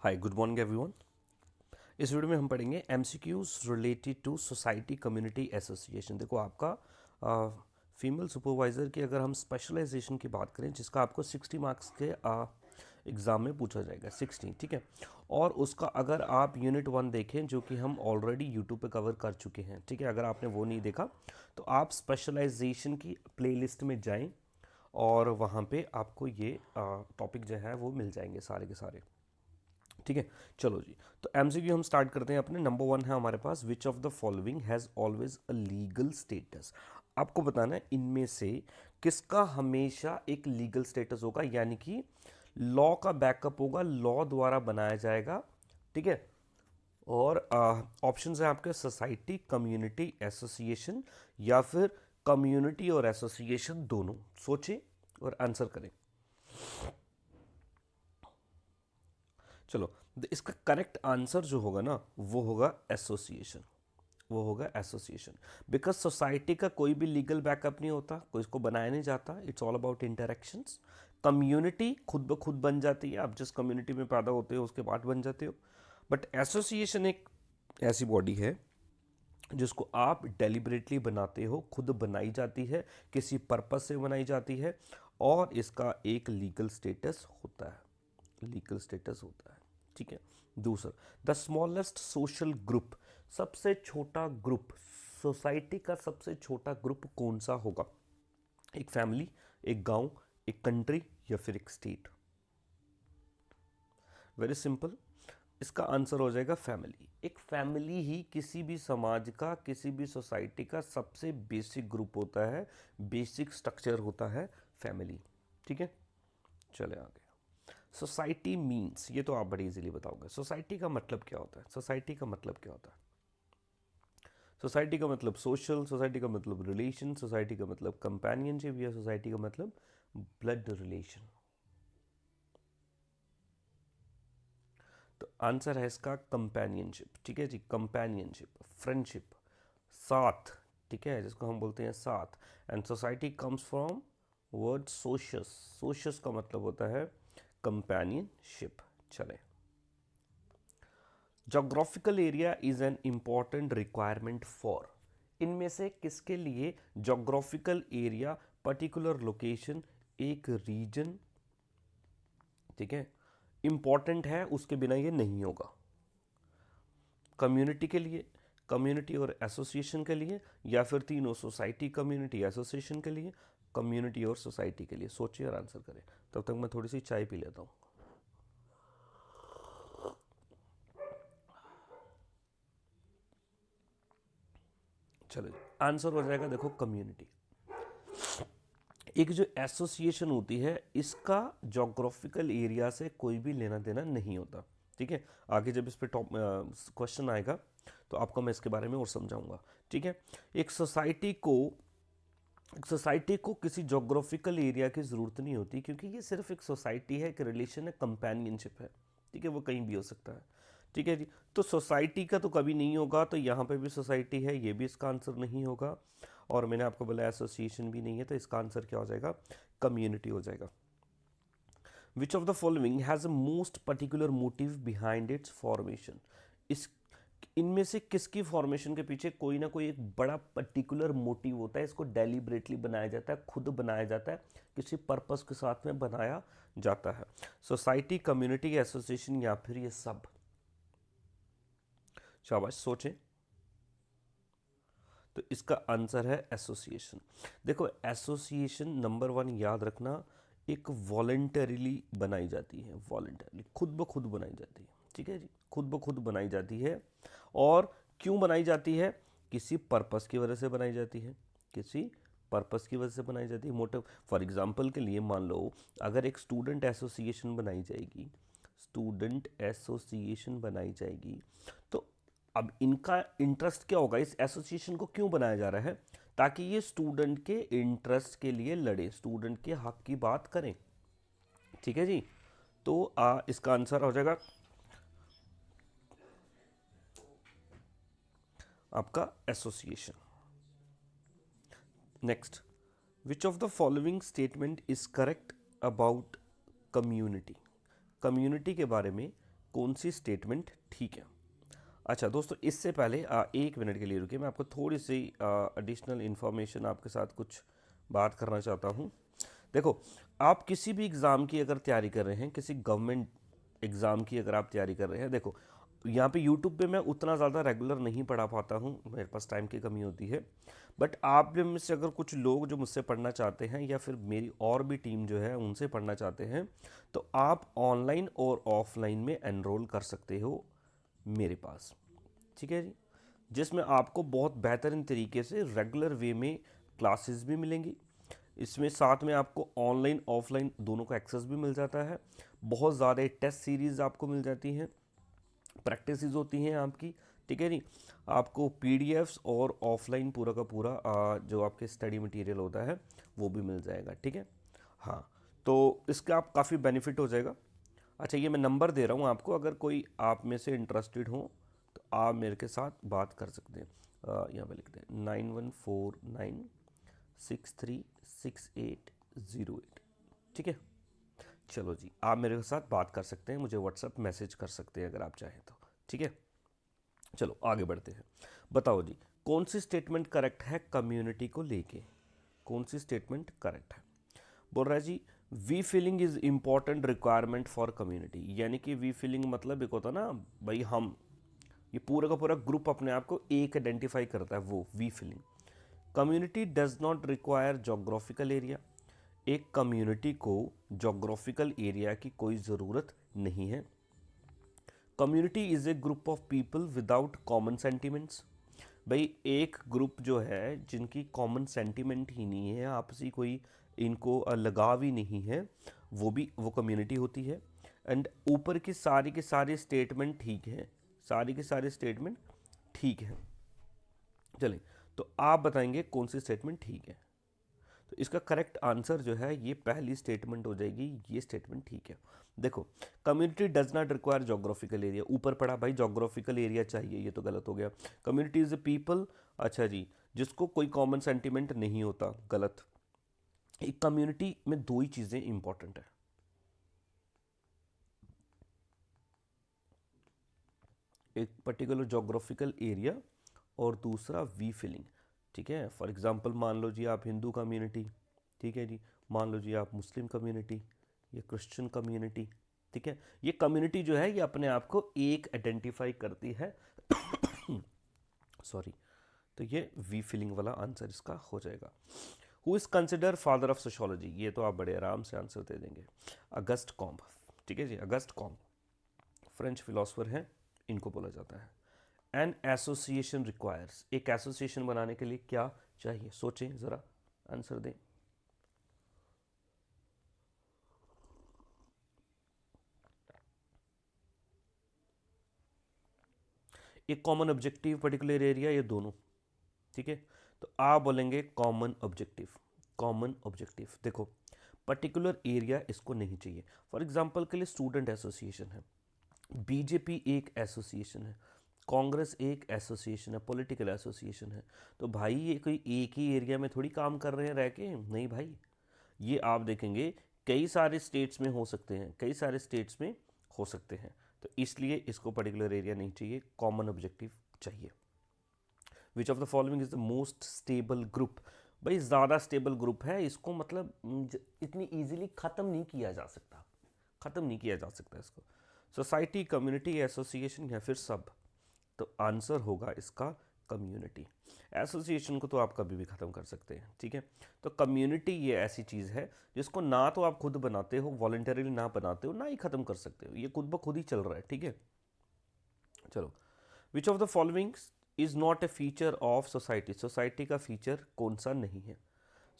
हाय good morning everyone. इस video में हम पढ़ेंगे MCQs related to society community association. देखो आपका फीमेल सुपरवाइज़र की अगर हम स्पेशलाइजेशन की बात करें जिसका आपको 60 मार्क्स के एग्ज़ाम में पूछा जाएगा 60, ठीक है। और उसका अगर आप यूनिट 1 देखें जो कि हम ऑलरेडी यूट्यूब पे कवर कर चुके हैं, ठीक है। अगर आपने वो नहीं देखा तो आप स्पेशलाइजेशन की प्लेलिस्ट में जाएं और वहाँ पे आपको ये टॉपिक जो है वो मिल जाएंगे सारे के सारे, ठीक है। चलो जी, तो एमसीक्यू हम स्टार्ट करते हैं अपने। नंबर 1 है हमारे पास, which of the following has always a legal status. आपको बताना है इनमें से किसका हमेशा एक लीगल स्टेटस होगा, यानी कि लॉ का बैकअप होगा, लॉ द्वारा बनाया जाएगा, ठीक है। और ऑप्शंस है आपके सोसाइटी, कम्युनिटी, एसोसिएशन या फिर कम्युनिटी और एसोसिएशन दोनों। सोचें और आंसर करें। चलो, इसका करेक्ट आंसर जो होगा ना वो होगा एसोसिएशन, वो होगा एसोसिएशन। बिकॉज सोसाइटी का कोई भी लीगल बैकअप नहीं होता, कोई इसको बनाया नहीं जाता। It's all about interactions. Community खुद ब खुद बन जाती है, आप जिस कम्युनिटी में पैदा होते हो उसके पार्ट बन जाते हो। बट एसोसिएशन एक ऐसी बॉडी है जिसको आप डेलिबरेटली बनाते हो, खुद बनाई जाती है, किसी पर्पस से बनाई जाती है और इसका एक लीगल स्टेटस होता है, लीगल स्टेटस होता है, ठीक है। दूसरा, द स्मॉलेस्ट सोशल ग्रुप, सबसे छोटा ग्रुप, सोसाइटी का सबसे छोटा ग्रुप कौन सा होगा? एक फैमिली, एक गांव, एक कंट्री या फिर एक स्टेट? वेरी सिंपल, इसका आंसर हो जाएगा फैमिली। एक फैमिली ही किसी भी समाज का, किसी भी सोसाइटी का सबसे बेसिक ग्रुप होता है, बेसिक स्ट्रक्चर होता है फैमिली, ठीक है। चले आगे। सोसाइटी मीन्स, ये तो आप बड़ी इजीली बताओगे, सोसाइटी का मतलब क्या होता है? सोसाइटी का मतलब क्या होता है? सोसाइटी का मतलब सोशल, सोसाइटी का मतलब रिलेशन, सोसाइटी का मतलब कंपेनियनशिप या सोसाइटी का मतलब ब्लड रिलेशन? तो आंसर है इसका कंपेनियनशिप, ठीक है जी। कंपेनियनशिप, फ्रेंडशिप, साथ, ठीक है, जिसको हम बोलते हैं साथ। And society comes from word socius, socius का मतलब होता है कंपेनियनशिप। चले, geographical area is an important requirement for, इनमें से किसके लिए जोग्राफिकल एरिया, पर्टिकुलर लोकेशन, एक रीजन, ठीक है, इंपॉर्टेंट है, उसके बिना ये नहीं होगा? कम्युनिटी के लिए, कम्युनिटी और एसोसिएशन के लिए, या फिर तीनों, सोसाइटी, कम्युनिटी, एसोसिएशन के लिए, कम्युनिटी और सोसाइटी के लिए? सोचिए और आंसर करें। तब तक मैं थोड़ी सी चाय पी लेता हूँ। चलो, आंसर हो जाएगा देखो कम्युनिटी। एक जो एसोसिएशन होती है इसका जोग्राफिकल एरिया से कोई भी लेना देना नहीं होता, ठीक है। आगे जब इस पे टॉप क्वेश्चन आएगा तो आपको मैं इसके बारे में और समझाऊंगा, ठीक है। एक सोसाइटी को, एक सोसाइटी को किसी जोग्राफिकल एरिया की ज़रूरत नहीं होती, क्योंकि ये सिर्फ एक सोसाइटी है, एक रिलेशन है, कंपेनियनशिप है, ठीक है। वो कहीं भी हो सकता है, ठीक है जी। तो सोसाइटी का तो कभी नहीं होगा, तो यहाँ पे भी सोसाइटी है, ये भी इसका आंसर नहीं होगा। और मैंने आपको बोला एसोसिएशन भी नहीं है, तो इसका आंसर क्या हो जाएगा? कम्युनिटी हो जाएगा। विच of the following has a most particular motive behind it's formation, इस इनमें से किसकी फॉर्मेशन के पीछे कोई ना कोई एक बड़ा पर्टिकुलर मोटिव होता है, इसको डेलिबरेटली बनाया जाता है, खुद बनाया जाता है, किसी पर्पस के साथ में बनाया जाता है? सोसाइटी, कम्युनिटी, एसोसिएशन या फिर ये सब? शाबाश, सोचें। तो इसका आंसर है एसोसिएशन। देखो, एसोसिएशन नंबर 1 याद रखना, एक वॉलेंटरीली बनाई जाती है, वॉलेंटरीली, खुद ब खुद बनाई जाती है, ठीक है जी। खुद ब खुद बनाई जाती है। और क्यों बनाई जाती है? किसी पर्पस की वजह से बनाई जाती है, किसी पर्पस की वजह से बनाई जाती है, मोटिव। फॉर एग्जांपल के लिए मान लो अगर एक स्टूडेंट एसोसिएशन बनाई जाएगी, स्टूडेंट एसोसिएशन बनाई जाएगी, तो अब इनका इंटरेस्ट क्या होगा? इस एसोसिएशन को क्यों बनाया जा रहा है? ताकि ये स्टूडेंट के इंटरेस्ट के लिए लड़े, स्टूडेंट के हक की बात करें, ठीक है जी। तो इसका आंसर हो जाएगा आपका association. Next, which of the following statement is correct about community, community के बारे में कौन सी स्टेटमेंट ठीक है। अच्छा दोस्तों, इससे पहले 1 मिनट के लिए रुकिए, मैं आपको थोड़ी सी एडिशनल इन्फॉर्मेशन आपके साथ कुछ बात करना चाहता हूँ। देखो, आप किसी भी एग्ज़ाम की अगर तैयारी कर रहे हैं, किसी गवर्नमेंट एग्ज़ाम की अगर आप तैयारी कर रहे हैं, देखो यहाँ पे यूट्यूब पे मैं उतना ज़्यादा रेगुलर नहीं पढ़ा पाता हूँ, मेरे पास टाइम की कमी होती है। बट आप में से अगर कुछ लोग जो मुझसे पढ़ना चाहते हैं या फिर मेरी और भी टीम जो है उनसे पढ़ना चाहते हैं, तो आप ऑनलाइन और ऑफलाइन में एनरोल कर सकते हो मेरे पास, ठीक है जी, जिसमें आपको बहुत बेहतरीन तरीके से रेगुलर वे में क्लासेस भी मिलेंगी। इसमें साथ में आपको ऑनलाइन ऑफलाइन दोनों का एक्सेस भी मिल जाता है। बहुत ज़्यादा टेस्ट सीरीज़ आपको मिल जाती हैं, प्रैक्टिसेस होती हैं आपकी, ठीक है जी। आपको पीडीएफ्स और ऑफलाइन पूरा का पूरा जो आपके स्टडी मटेरियल होता है वो भी मिल जाएगा, ठीक है। हाँ, तो इसका आप काफ़ी बेनिफिट हो जाएगा। अच्छा, ये मैं नंबर दे रहा हूँ आपको, अगर कोई आप में से इंटरेस्टेड हो तो आप मेरे के साथ बात कर सकते हैं। यहाँ पे लिखते हैं 9149636808, ठीक है। चलो जी, आप मेरे साथ बात कर सकते हैं, मुझे व्हाट्सएप मैसेज कर सकते हैं अगर आप चाहें तो, ठीक है। चलो आगे बढ़ते हैं। बताओ जी, कौन सी स्टेटमेंट करेक्ट है कम्युनिटी को लेके, कौन सी स्टेटमेंट करेक्ट है। बोल रहा है जी, we feeling is important requirement for community, यानी कि वी फीलिंग मतलब एक होता है ना भाई, हम ये पूरा का पूरा ग्रुप अपने आप को एक आइडेंटिफाई करता है, वो we feeling. Community does not require geographical area, एक कम्युनिटी को जोग्राफिकल एरिया की कोई ज़रूरत नहीं है। Community is a group of people without common sentiments, भाई एक ग्रुप जो है जिनकी कॉमन सेंटिमेंट ही नहीं है, आपसी कोई इनको लगाव ही नहीं है, वो कम्युनिटी होती है। एंड ऊपर की सारी स्टेटमेंट ठीक है, सारी की सारी स्टेटमेंट ठीक है। चलिए, तो आप बताएंगे कौन सी स्टेटमेंट ठीक है। तो इसका करेक्ट आंसर जो है ये पहली स्टेटमेंट हो जाएगी, ये स्टेटमेंट ठीक है। देखो, community does not require geographical area, ऊपर पड़ा भाई जोग्राफिकल एरिया चाहिए, ये तो गलत हो गया। कम्युनिटी इज ए पीपल, अच्छा जी, जिसको कोई कॉमन सेंटिमेंट नहीं होता, गलत। एक कम्युनिटी में दो ही चीज़ें इंपॉर्टेंट है, एक पर्टिकुलर जोग्राफिकल एरिया और दूसरा वी फिलिंग, ठीक है। फॉर एग्जांपल मान लो जी आप हिंदू कम्युनिटी, ठीक है जी, मान लो जी आप मुस्लिम कम्युनिटी या क्रिश्चियन कम्युनिटी, ठीक है। ये कम्युनिटी जो है ये अपने आप को एक आइडेंटिफाई करती है सॉरी, तो ये वी फिलिंग वाला आंसर इसका हो जाएगा। Who is consider father of sociology, ये तो आप बड़े आराम से आंसर दे देंगे, अगस्ट कॉम्ब, ठीक है जी, अगस्ट कॉम्ब फ्रेंच फिलोसफर हैं, इनको बोला जाता है। एन एसोसिएशन रिक्वायर्स, एक एसोसिएशन बनाने के लिए क्या चाहिए, सोचें ज़रा, आंसर दें। एक कॉमन ऑब्जेक्टिव, पर्टिकुलर एरिया, ये दोनों, ठीक है। तो आप बोलेंगे कॉमन ऑब्जेक्टिव, कॉमन ऑब्जेक्टिव। देखो, पर्टिकुलर एरिया इसको नहीं चाहिए। फॉर एग्जांपल के लिए स्टूडेंट एसोसिएशन है, बीजेपी एक एसोसिएशन है, कांग्रेस एक एसोसिएशन है, पॉलिटिकल एसोसिएशन है। तो भाई ये कोई एक ही एरिया में थोड़ी काम कर रहे हैं रह के, नहीं भाई। ये आप देखेंगे कई सारे स्टेट्स में हो सकते हैं, कई सारे स्टेट्स में हो सकते हैं, तो इसलिए इसको पर्टिकुलर एरिया नहीं चाहिए, कॉमन ऑब्जेक्टिव चाहिए। विच of the following is the most stable group, भाई ज़्यादा स्टेबल ग्रुप है, इसको मतलब इतनी ईजिली ख़त्म नहीं किया जा सकता, ख़त्म नहीं किया जा सकता इसको। सोसाइटी, कम्युनिटी, एसोसिएशन या फिर सब, तो आंसर होगा इसका कम्युनिटी। एसोसिएशन को तो आप कभी भी ख़त्म कर सकते हैं, ठीक है। तो कम्युनिटी ये ऐसी चीज़ है जिसको ना तो आप खुद बनाते हो, वॉलंटरीली ना बनाते हो, ना ही ख़त्म कर सकते हो, ये खुद ब खुद ही चल रहा है, ठीक है। चलो, विच of the following is not a feature of society, society का फीचर कौन सा नहीं है।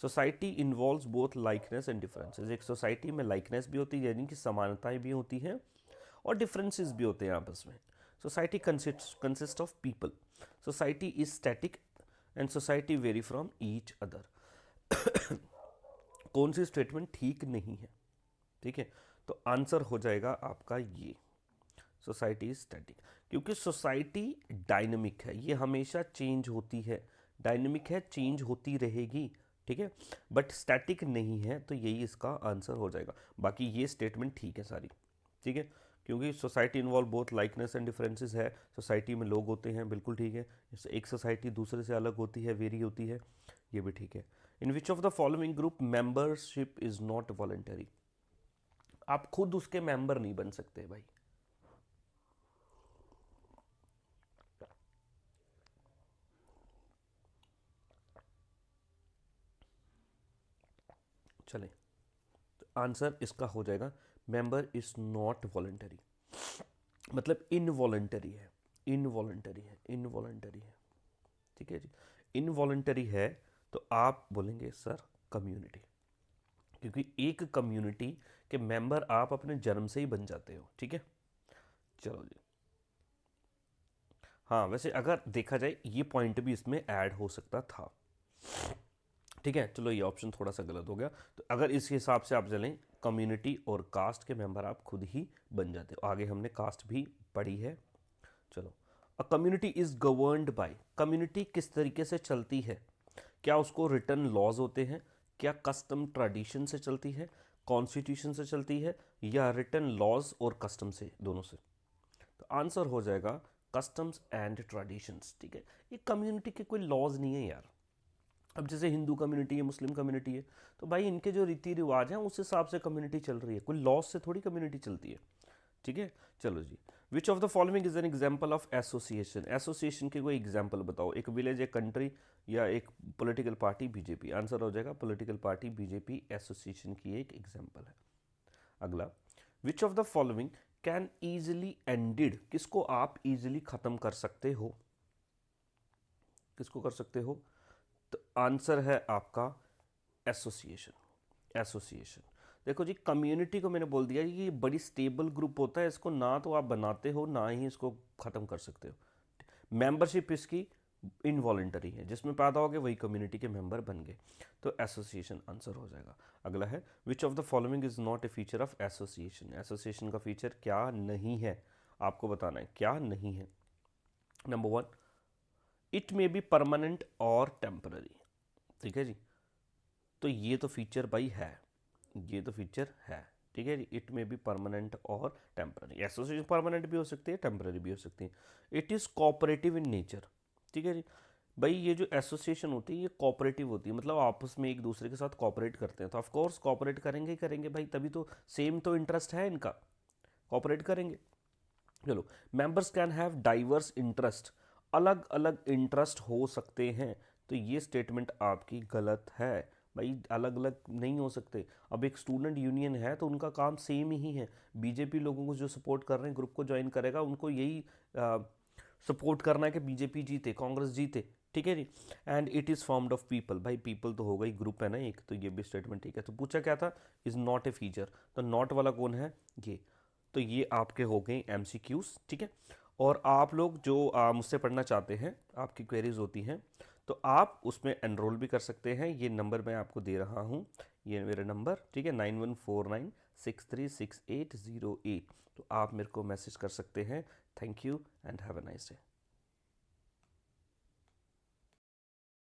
Society involves both likeness and differences, एक सोसाइटी में लाइकनेस भी होती है यानी कि समानताएं भी होती हैं और डिफरेंसेस भी होते हैं आपस में। Society consist of people, society is static and society very from each other. कौन सी स्टेटमेंट ठीक नहीं है, ठीक है। तो आंसर हो जाएगा आपका ये, सोसाइटी इज स्टैटिक, क्योंकि सोसाइटी डायनेमिक है, ये हमेशा चेंज होती है, डायनेमिक है, चेंज होती रहेगी, ठीक है। बट स्टैटिक नहीं है, तो यही इसका आंसर हो जाएगा। बाकी ये स्टेटमेंट ठीक है सारी, ठीक है। क्योंकि society involve both likeness and differences है, सोसाइटी में लोग होते हैं, बिल्कुल ठीक है। जैसे एक सोसाइटी दूसरे से अलग होती है, वेरी होती है, ये भी ठीक है। In which of the following group membership is not voluntary? आप खुद उसके मेंबर नहीं बन सकते भाई। चले, तो आंसर इसका हो जाएगा मेंबर इज नॉट वॉलंटरी, मतलब इनवॉलंटरी है, इनवॉलंटरी है, इनवॉलंटरी है, ठीक है जी। इनवॉलंटरी है तो आप बोलेंगे सर कम्युनिटी, क्योंकि एक कम्युनिटी के मेंबर आप अपने जन्म से ही बन जाते हो, ठीक है। चलो जी, हाँ वैसे अगर देखा जाए ये पॉइंट भी इसमें ऐड हो सकता था, ठीक है। चलो ये ऑप्शन थोड़ा सा गलत हो गया। तो अगर इस हिसाब से आप चलें, कम्युनिटी और कास्ट के मेंबर आप खुद ही बन जाते हो। आगे हमने कास्ट भी पढ़ी है। चलो, a community is governed bye, community किस तरीके से चलती है? क्या उसको रिटर्न लॉज होते हैं? क्या कस्टम ट्रेडिशन से चलती है, कॉन्स्टिट्यूशन से चलती है, या रिटर्न लॉज और कस्टम से, दोनों से? तो आंसर हो जाएगा कस्टम्स एंड ट्रेडिशंस, ठीक है। ये कम्युनिटी के कोई लॉज नहीं है यार। अब जैसे हिंदू कम्युनिटी है, मुस्लिम कम्युनिटी है, तो भाई इनके जो रीति रिवाज हैं उस हिसाब से कम्युनिटी चल रही है, कोई लॉज से थोड़ी कम्युनिटी चलती है, ठीक है। चलो जी, which of the following is an example of association? Association के कोई एग्जाम्पल बताओ, एक विलेज, एक कंट्री, या एक पॉलिटिकल पार्टी बीजेपी। आंसर हो जाएगा पॉलिटिकल पार्टी बीजेपी एसोसिएशन की एक एग्जाम्पल है। अगला, विच of the following can easily ended, किसको आप इजिली खत्म कर सकते हो? किसको कर सकते हो? तो आंसर है आपका एसोसिएशन। एसोसिएशन, देखो जी, कम्युनिटी को मैंने बोल दिया कि ये बड़ी स्टेबल ग्रुप होता है, इसको ना तो आप बनाते हो ना ही इसको ख़त्म कर सकते हो। मेंबरशिप इसकी इनवॉलेंटरी है, जिसमें पैदा हो गए वही कम्युनिटी के मेंबर बन गए, तो एसोसिएशन आंसर हो जाएगा। अगला है, विच of the following is not a feature of association? Association का फीचर क्या नहीं है, आपको बताना है क्या नहीं है। Number 1, it may be permanent और टेम्पररी, ठीक है जी। तो ये तो फीचर भाई है, ये तो फीचर है, ठीक है जी। इट में भी परमानेंट और टेम्पररी, एसोसिएशन परमानेंट भी हो सकती है, टेम्पररी भी हो सकती है। It is cooperative in nature, ठीक है जी। भाई ये जो एसोसिएशन होती है ये कोऑपरेटिव होती है, मतलब आपस में एक दूसरे के साथ कोऑपरेट करते हैं, तो ऑफकोर्स कोऑपरेट करेंगे ही करेंगे भाई, तभी तो सेम तो इंटरेस्ट है इनका, कोऑपरेट करेंगे। चलो, members can have diverse interest, अलग अलग इंटरेस्ट हो सकते हैं, तो ये स्टेटमेंट आपकी गलत है भाई, अलग अलग नहीं हो सकते। अब एक स्टूडेंट यूनियन है तो उनका काम सेम ही है, बीजेपी लोगों को जो सपोर्ट कर रहे हैं, ग्रुप को ज्वाइन करेगा, उनको यही सपोर्ट करना है कि बीजेपी जीते, कांग्रेस जीते, ठीक है जी। And it is formed of people, भाई पीपल तो हो गई, ग्रुप है ना एक, तो ये भी स्टेटमेंट ठीक है। तो पूछा क्या था, इज़ नॉट ए फीचर, तो नॉट वाला कौन है, ये। तो ये आपके हो गए एमसीक्यूज, ठीक है। और आप लोग जो मुझसे पढ़ना चाहते हैं, आपकी क्वेरीज होती हैं, तो आप उसमें एनरोल भी कर सकते हैं। ये नंबर मैं आपको दे रहा हूँ, ये मेरा नंबर, ठीक है, 9149636808। तो आप मेरे को मैसेज कर सकते हैं। Thank you and have a nice day.